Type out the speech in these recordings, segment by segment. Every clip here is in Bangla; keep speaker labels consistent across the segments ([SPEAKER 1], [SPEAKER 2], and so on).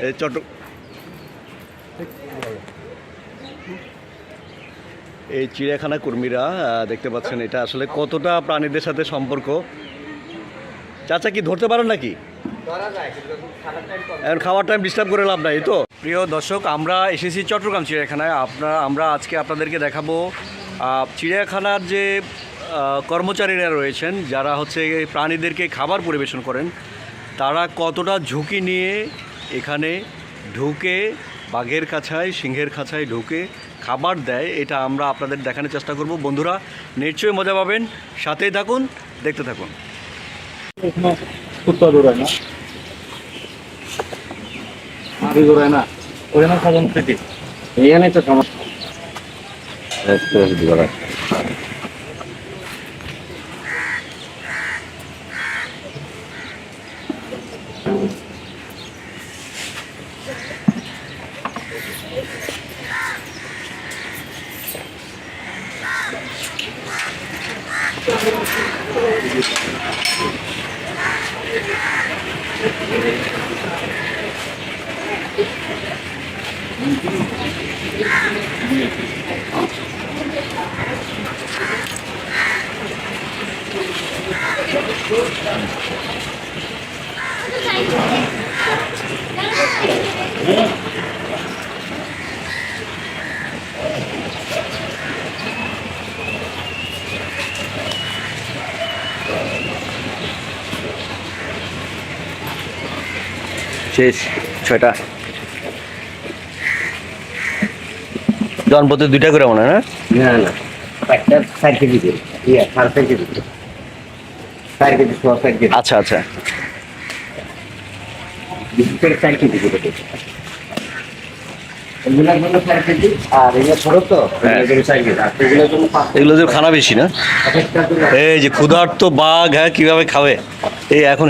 [SPEAKER 1] এই এই চিড়িয়াখানা কর্মীরা দেখতে পাচ্ছেন এটা আসলে কতটা প্রাণীদের সাথে সম্পর্ক। চাচা কি ধরতে পারেন নাকি? এখন খাওয়ার টাইম ডিস্টার্ব করে লাভ নাই তো। প্রিয় দর্শক, আমরা এসেছি চট্টগ্রাম চিড়িয়াখানায়। আমরা আজকে আপনাদেরকে দেখাবো চিড়িয়াখানার যে কর্মচারীরা রয়েছেন, যারা হচ্ছে প্রাণীদেরকে খাবার পরিবেশন করেন, তারা কতটা ঝুঁকি নিয়ে এখানে ঢুকে বাঘের খাঁচায়, সিংহের খাঁচায় ঢুকে খাবার দেয়, এটা আমরা আপনাদের দেখানোর চেষ্টা করব। বন্ধুরা নিশ্চয়ই মজা পাবেন, সাথেই থাকুন, দেখতে থাকুন। শেষ 6টা জনপতি 2টা করে মনে হয় না?
[SPEAKER 2] না না, একটা 4 কেজি দিন, ইয়া 4 কেজি দিন, 4 কেজি 4 কেজি।
[SPEAKER 1] আচ্ছা আচ্ছা,
[SPEAKER 2] বিস্কুটের 4 কেজি দিতে হবে। এগুলোর জন্য 4 কেজি, আর এগুলো ছোট তো এগুলোর জন্য 4 কেজি, আর এগুলোর জন্য 5 কেজি।
[SPEAKER 1] এগুলো যে খানা বেশি না? এই যে ক্ষুধার্ত বাঘ, হ্যাঁ কিভাবে খাবে এই এখন।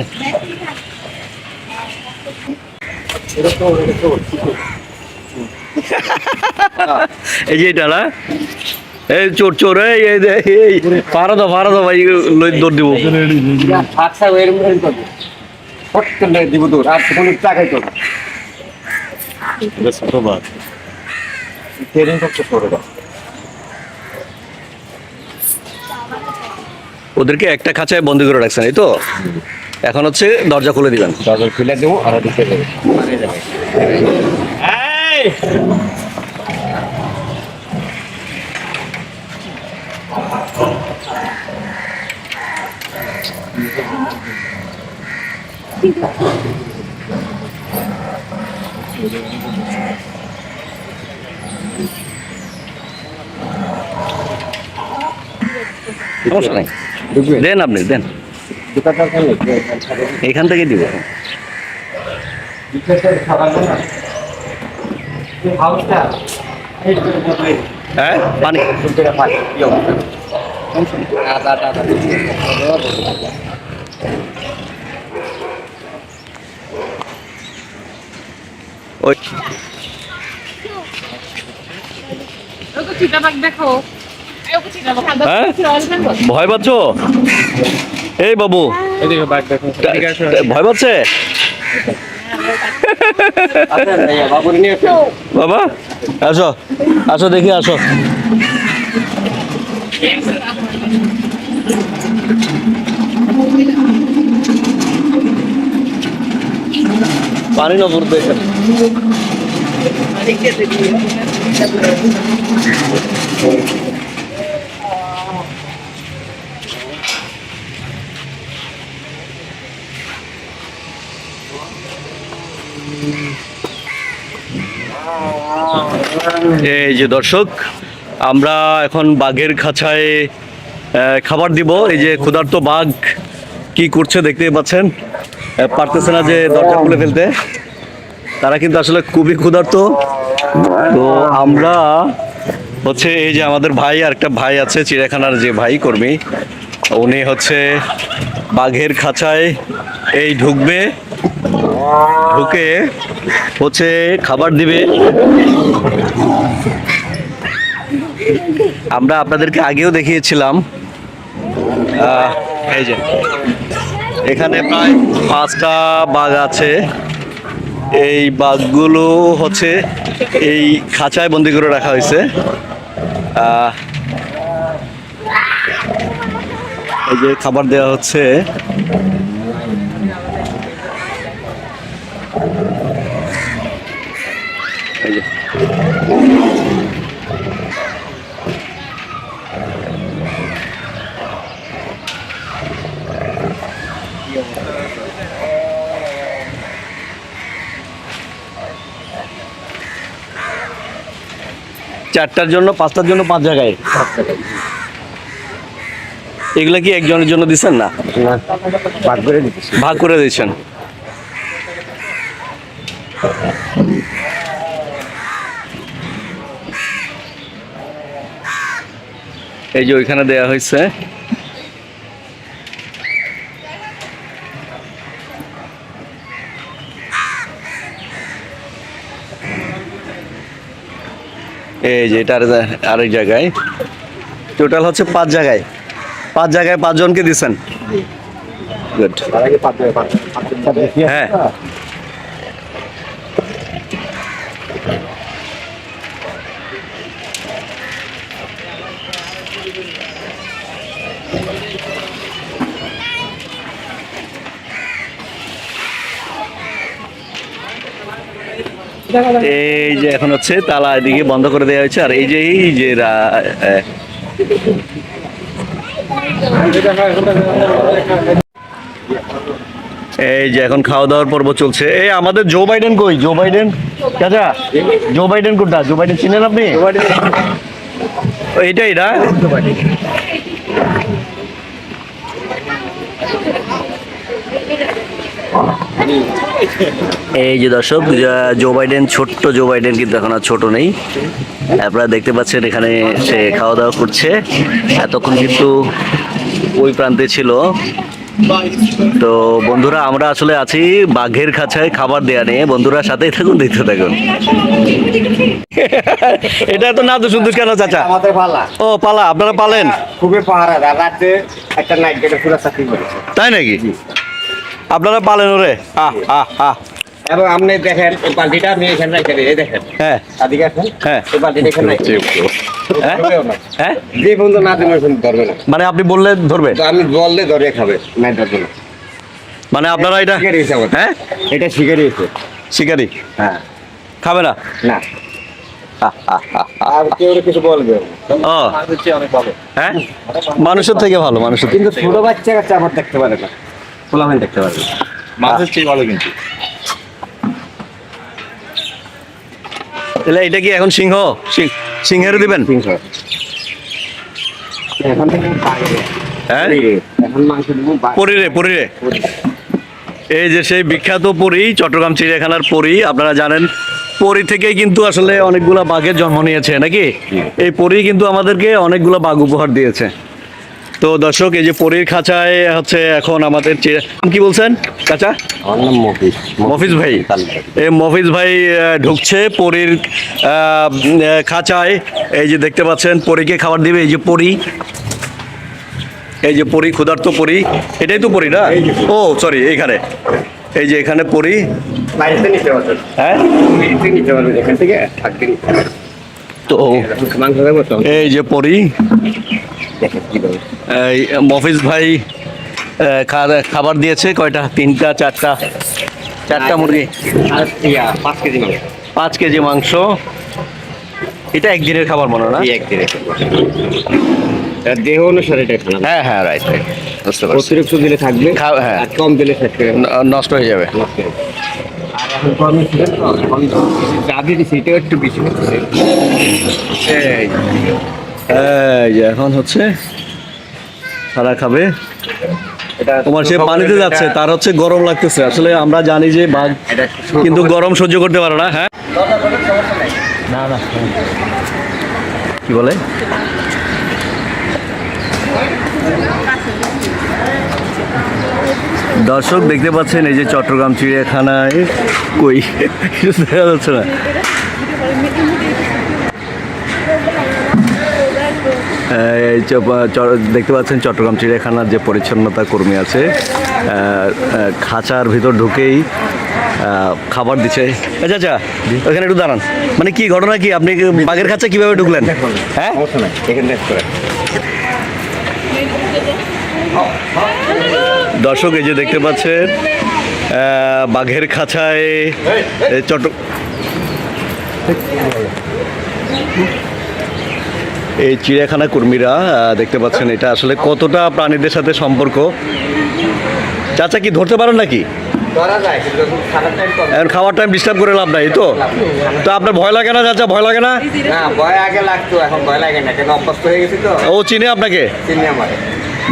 [SPEAKER 1] এই যে এটা না, এই চোর চোর, এই পারা দাও ভাই, দৌড় দিব।
[SPEAKER 2] আচ্ছা এর মধ্যে করব, ফটকে দিব দৌড়, আর কোনো টাকাই তো না।
[SPEAKER 1] এটা ছোট বাঘ,
[SPEAKER 2] ট্রেনিং করতে করে দাও।
[SPEAKER 1] ওদেরকে একটা খাঁচায় বন্দি করে রাখছেন, এই তো? এখন হচ্ছে দরজা খুলে দিবেন।
[SPEAKER 2] দরজা খুলে দেবো আর দিতে দেবো, মারে যাবে।
[SPEAKER 1] সমস্যা নাই, দেন আপনি দেন, এখান থেকে দিব। হ্যাঁ পানি ওই
[SPEAKER 3] দেখো,
[SPEAKER 1] ভয় পাচ্ছ? এই বাবু ভয় পাচ্ছে বাবা? আসো আসো দেখি, আসো। পানি না পড়বে এখানে। এই যে দর্শক, আমরা এখন বাঘের খাঁচায় খাবার দিব। এই যে ক্ষুধার্ত বাঘ কি করছে দেখতেই পাচ্ছেন, পারতেছে না যে দরজা খুলে ফেলতে। তারা কিন্তু আসলে খুবই ক্ষুধার্ত। তো আমরা হচ্ছে এই যে আমাদের ভাই, আর একটা ভাই আছে চিড়িয়াখানার যে ভাই কর্মী, উনি হচ্ছে বাঘের খাঁচায় এই ঢুকবে, ঢুকে হচ্ছে খাবার দিবে। আমরা আপনাদেরকে আগেও দেখিয়েছিলাম, এই যে এখানে প্রায় 5টা বাঘ আছে। এই বাঘগুলো হচ্ছে এই খাঁচায় বন্দি করে রাখা হয়েছে। এই যে খাবার দেওয়া হচ্ছে। এই যে চারটার জন্য 5টার জন্য 5 জায়গায়। এগুলা কি একজনের জন্য দিচ্ছেন না
[SPEAKER 2] না, ভাগ করে দিচ্ছি।
[SPEAKER 1] ভাগ করে দিচ্ছেন? এই যে ওইখানে দেয়া হয়েছে। এই যে এটা আরেক জায়গায়। টোটাল হচ্ছে 5 জায়গায়। 5 জায়গায় 5 জনকে দিচ্ছেন। গুড।
[SPEAKER 2] তার আগে পাঁচটা বেশি আছে
[SPEAKER 1] হ্যাঁ।
[SPEAKER 2] তো?
[SPEAKER 1] এই যে এখন হচ্ছে তালা এদিকে বন্ধ করে দেওয়া হয়েছে। আর এই যে এই যে এখন খাওয়া দাওয়ার পর্ব চলছে। এই আমাদের জো বাইডেন কই? জো বাইডেন চাচা, জো বাইডেন কোনটা? জো বাইডেন চিনেন আপনি? এইটাই না? এই যে দর্শক, জো বাইডেন, ছোট্ট জো বাইডেন কিন্তু এখন আর ছোট নেই। আপনারা দেখতে পাচ্ছেন এখানে সে খাওয়া দাওয়া করছে। এতক্ষণ কিন্তু ওই প্রান্তে ছিল। তো বন্ধুরা, আমরা আসলে আছি বাঘের খাঁচায় খাবার দেয়া নিয়ে। বন্ধুরা সাথেই থাকুন, দেখতে থাকুন। এটা তো না তো সুন্দর কেন চাচা?
[SPEAKER 2] আমাদের পালা।
[SPEAKER 1] ও পালা, আপনারা পালেন?
[SPEAKER 2] খুবই পাহারা, রাতে একটা নাইট গেটে পুরো চাকরি করেছে।
[SPEAKER 1] তাই নাকি? আপনারা পালেন ওরে? আহ আহ আহ।
[SPEAKER 2] এবং আপনি দেখেন এই বালতিটা আমি এখানে রাখতে দিই, এই দেখেন।
[SPEAKER 1] হ্যাঁ
[SPEAKER 2] আদিকে আছেন?
[SPEAKER 1] হ্যাঁ।
[SPEAKER 2] এই বালতিটা এখানে রাখতে দিই।
[SPEAKER 1] হ্যাঁ?
[SPEAKER 2] ধরবেও না।
[SPEAKER 1] হ্যাঁ,
[SPEAKER 2] যে বন্ধু না দিন ওই বন্ধু ধরবে না।
[SPEAKER 1] মানে আপনি বললে ধরবে?
[SPEAKER 2] তো আমি বললে ধরে খাবে, নাই ধরবে না।
[SPEAKER 1] মানে আপনারা এটা
[SPEAKER 2] শিকারি হয়েছে আমাদের।
[SPEAKER 1] হ্যাঁ
[SPEAKER 2] এটা শিকারি হয়েছে।
[SPEAKER 1] শিকারি
[SPEAKER 2] হ্যাঁ।
[SPEAKER 1] খাবে না?
[SPEAKER 2] না। আর কেউ কিছু বলবে না।
[SPEAKER 1] ও
[SPEAKER 2] অনেক ভালো।
[SPEAKER 1] হ্যাঁ, মানুষের থেকে ভালো, মানুষের থেকে।
[SPEAKER 2] কিন্তু ছোট বাচ্চা কাচ্চা আবার দেখতে পারে না, পোলামেন দেখতে পারে না। মাছের চেয়ে ভালো কিন্তু।
[SPEAKER 1] তাহলে এটা কি এখন সিংহের দিবেন?
[SPEAKER 2] এখন থেকে
[SPEAKER 1] হ্যাঁ,
[SPEAKER 2] এখন মাংস দিব
[SPEAKER 1] পরিরে পরিরে। এই যে সেই বিখ্যাত পরী, চট্টগ্রাম চিড়িয়াখানার পরী। আপনারা জানেন পরী থেকেই কিন্তু আসলে অনেকগুলা বাঘের জন্ম নিয়েছে নাকি? এই পরী কিন্তু আমাদেরকে অনেকগুলা বাঘ উপহার দিয়েছে। তো দর্শক, এই যে পরীর খাঁচায় হচ্ছে এখন আমাদের কি বলছেন চাচা?
[SPEAKER 2] আমার নাম মফিজ।
[SPEAKER 1] মফিজ ভাই। এই মফিজ ভাই ঢুকছে পরীর খাঁচায়। এই যে দেখতে পাচ্ছেন পরীকে খাবার দিবে। এই যে পরী, এই যে পরী, ক্ষুধার্ত পরী। এটাই তো পরী না? ও সরি, এইখানে এই যে এখানে পরী।
[SPEAKER 2] বাড়িতে নিতে পারবেন।
[SPEAKER 1] হ্যাঁ,
[SPEAKER 2] নিতে পারবেন এখান থেকে একদিন।
[SPEAKER 1] তো
[SPEAKER 2] মাংস দেবো তো।
[SPEAKER 1] এই যে পরী,
[SPEAKER 2] দেখেন কিভাবে।
[SPEAKER 1] এই মফিজ ভাই খাবার দিয়েছে কয়টা? 3টা 4টা? 4টা মুরগি,
[SPEAKER 2] আর 5 কেজি মাংস।
[SPEAKER 1] 5 কেজি মাংস। এটা একদিনের খাবার মনে হয় না?
[SPEAKER 2] এই একদিন দেহ অনুসারে এটা খানা।
[SPEAKER 1] হ্যাঁ হ্যাঁ, রাইট রাইট, বুঝতে পারছি।
[SPEAKER 2] অতিরিক্ত দিলে থাকবে,
[SPEAKER 1] হ্যাঁ।
[SPEAKER 2] আর কম দিলে শেষ করে
[SPEAKER 1] নষ্ট হয়ে যাবে।
[SPEAKER 2] নষ্ট হয়ে যাবে। আর এখন কমই ছিল তো, এখন তো যা দিয়েছি এটাও একটু বেশি হচ্ছে।
[SPEAKER 1] এই যে এখন হচ্ছে তারা খাবে।
[SPEAKER 2] এটা
[SPEAKER 1] তোমার সে পানিতে যাচ্ছে, তার হচ্ছে গরম লাগতেছে। আসলে আমরা জানি যে বাঘ
[SPEAKER 2] এটা
[SPEAKER 1] কিন্তু গরম সহ্য করতে পারে না। হ্যাঁ,
[SPEAKER 2] না না
[SPEAKER 1] কি বলে? দর্শক দেখতে পাচ্ছেন এই যে চট্টগ্রাম চিড়িয়াখানায় কই কিছু দেখা যাচ্ছে না। দেখতে পাচ্ছেন চট্টগ্রাম চিড়িয়াখানার যে পরিচ্ছন্নতা কর্মী আছে, খাঁচার ভিতর ঢুকেই খাবার দিচ্ছে। আচ্ছা আচ্ছা, ওখানে একটু দাঁড়ান। মানে কি ঘটনা, কি আপনি বাঘের খাঁচায় কিভাবে ঢুকলেন? হ্যাঁ,
[SPEAKER 2] সমস্যা নাই, এখানে রেস্ট করেন।
[SPEAKER 1] দর্শক এই যে দেখতে পাচ্ছেন বাঘের খাঁচায় এই চিড়িয়াখানা কর্মীরা দেখতে পাচ্ছেন এটা আসলে কতটা প্রাণীদের সাথে সম্পর্ক। চাচা কি ধরতে পারেন নাকি?
[SPEAKER 2] ধরা যায়, কিন্তু খাবার টাইম কম।
[SPEAKER 1] এখন খাওয়ার টাইম ডিস্টার্ব করে লাভ নাই তো? তো আপনার ভয় লাগে না চাচা, ভয় লাগে না?
[SPEAKER 2] না, ভয় আগে লাগতো, এখন ভয় লাগে না, কেন অভ্যস্ত হয়ে গেছি তো।
[SPEAKER 1] ও চিনে আপনাকে?
[SPEAKER 2] চিনি আমার।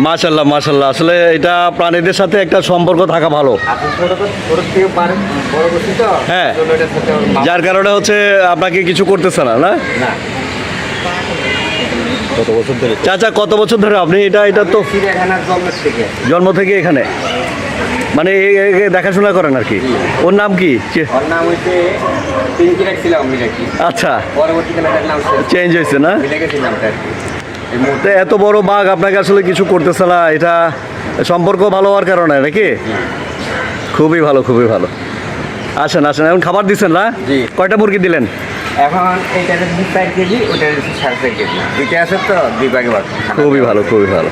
[SPEAKER 1] মাশাল্লাহ মাশাল্লাহ, আসলে এটা প্রাণীদের সাথে একটা সম্পর্ক থাকা ভালো।
[SPEAKER 2] আপনি ছোট থেকে বড় করছি তো।
[SPEAKER 1] হ্যাঁ।
[SPEAKER 2] জন্য এটার সাথে আমার
[SPEAKER 1] যার কারণে হচ্ছে আপনাকে কিছু করতেছে না, না?
[SPEAKER 2] না।
[SPEAKER 1] কত বছর ধরে চাচা, কত বছর ধরে আপনি এটা তো
[SPEAKER 2] চিড়িয়াখানার জন্মের থেকে।
[SPEAKER 1] জন্ম থেকে এখানে, মানে একে দেখাশোনা করেন আর কি? ওর নাম কি?
[SPEAKER 2] ওর নাম হচ্ছে পিঙ্কি রাখছিলাম আমি নাকি।
[SPEAKER 1] আচ্ছা,
[SPEAKER 2] পরবর্তীতে এটার নাম
[SPEAKER 1] চেঞ্জ হয়েছে না?
[SPEAKER 2] মিলে গেছে নামটা আর কি। এই
[SPEAKER 1] তো
[SPEAKER 2] মুহূর্তে
[SPEAKER 1] এত বড় বাঘ আপনাকে আসলে কিছু করতেছে না, এটা সম্পর্ক ভালো হওয়ার কারণে নাকি? খুবই ভালো, খুবই ভালো। আসেন আসেন, এখন খাবার দিচ্ছেন না?
[SPEAKER 2] জি।
[SPEAKER 1] কয়টা মুরগি দিলেন?
[SPEAKER 2] এখন এইটার 4 কেজি, ওটার 4.5 কেজি। দুইটা আছে তো, দুই ভাগে ভাগ।
[SPEAKER 1] খুবই ভালো, খুবই ভালো।